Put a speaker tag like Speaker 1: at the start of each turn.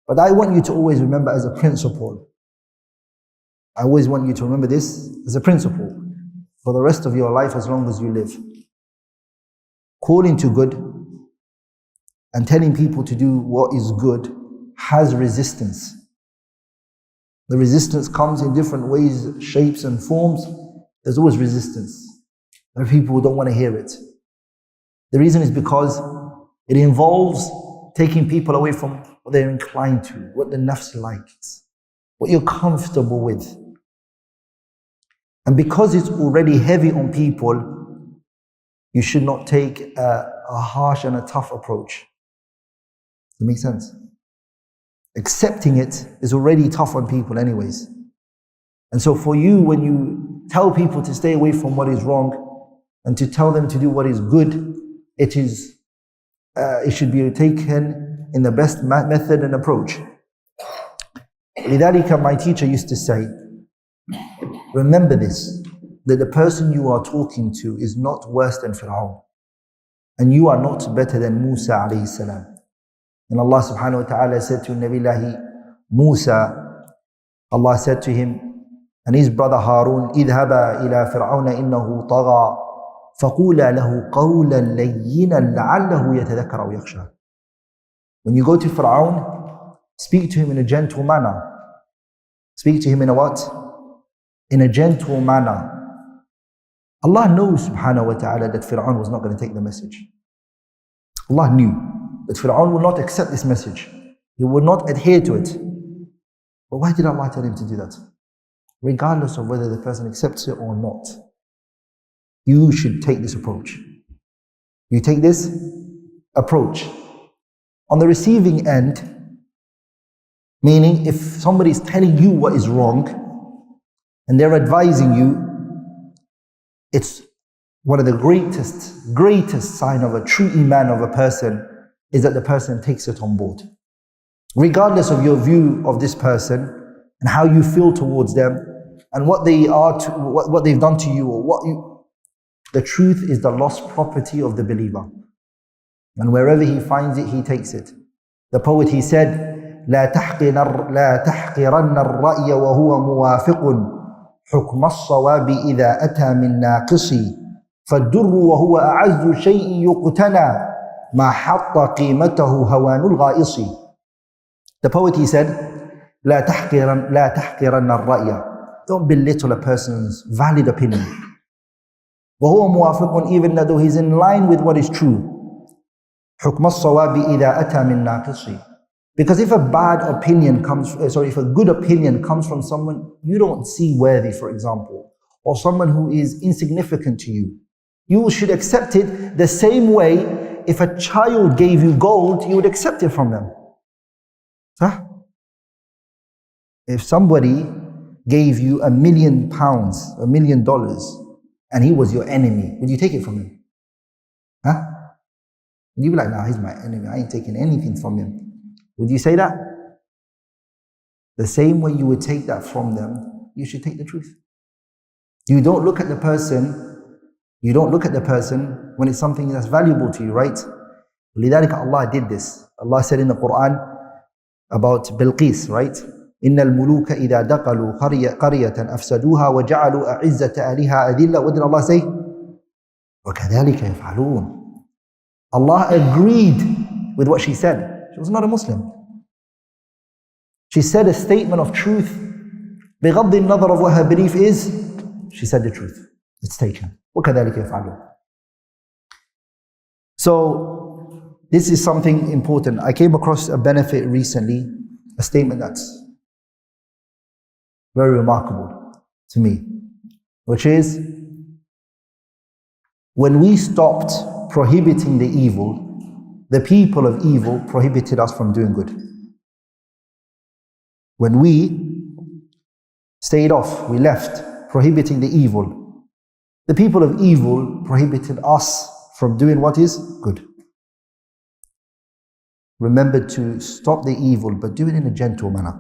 Speaker 1: But I want you to always remember as a principle. I always want you to remember this as a principle for the rest of your life as long as you live. Calling to good and telling people to do what is good has resistance. The resistance comes in different ways, shapes and forms. There's always resistance. There are people who don't want to hear it. The reason is because it involves taking people away from what they're inclined to, what the nafs likes, what you're comfortable with. And because it's already heavy on people, you should not take a harsh and a tough approach. Does that make sense? Accepting it is already tough on people anyways. And so for you, when you tell people to stay away from what is wrong and to tell them to do what is good, it should be taken in the best method and approach. لذلك, my teacher used to say, remember this, that the person you are talking to is not worse than Fir'aun, and you are not better than Musa alayhi salam. And Allah subhanahu wa ta'ala said to Nabillahi Musa, Allah said to him and his brother Harun, اذهبا إلى فرعون إنه طغى فقولا له قولا لينا لعله يتذكر أو يخشى. When you go to Fir'aun, speak to him in a gentle manner. Speak to him in a what? In a gentle manner. Allah knows subhanahu wa ta'ala that Fir'aun was not going to take the message. Allah knew that Fir'aun will not accept this message. He will not adhere to it. But why did Allah tell him to do that? Regardless of whether the person accepts it or not, you should take this approach. You take this approach. On the receiving end, meaning if somebody is telling you what is wrong and they're advising you, it's one of the greatest sign of a true iman of a person is that the person takes it on board. Regardless of your view of this person and how you feel towards them and what they are, what they've done to you, or the truth is the lost property of the believer. And wherever he finds it, he takes it. The poet, he said, لا تحقرن الرأي وهو موافق حكم الصواب إذا أتى من ناقصي فالدر وهو أعز شيء يقتنى ما حط قيمته هوان الغائص. The poet, he said, لا تحقرن الرأي. Don't belittle a person's valid opinion. وهو موافق, even though he's in line with what is true. حكم الصواب إذا أتى من ناقصي. Because if a good opinion comes from someone you don't see worthy, for example, or someone who is insignificant to you, you should accept it the same way if a child gave you gold, you would accept it from them. Huh? If somebody gave you £1 million, $1 million, and he was your enemy, would you take it from him? Huh? You'd be like, nah, he's my enemy, I ain't taking anything from him. Would you say that? The same way you would take that from them, you should take the truth. You don't look at the person when it's something that's valuable to you, right? لذلك Allah did this. Allah said in the Quran about Bilqis, right? إن الملوك إذا دخلوا قرية أفسدوها وجعلوا أعزة أهلها أذلة. What did Allah say? وكذلك يفعلون. Allah agreed with what she said. She was not a Muslim. She said a statement of truth. بغض النظر of what her belief is, she said the truth. It's taken. وكذلك يفعلون. So this is something important. I came across a benefit recently, a statement that's very remarkable to me, which is when we stopped prohibiting the evil, the people of evil prohibited us from doing good. When we stayed off, we left prohibiting the evil, the people of evil prohibited us from doing what is good. Remember to stop the evil, but do it in a gentle manner.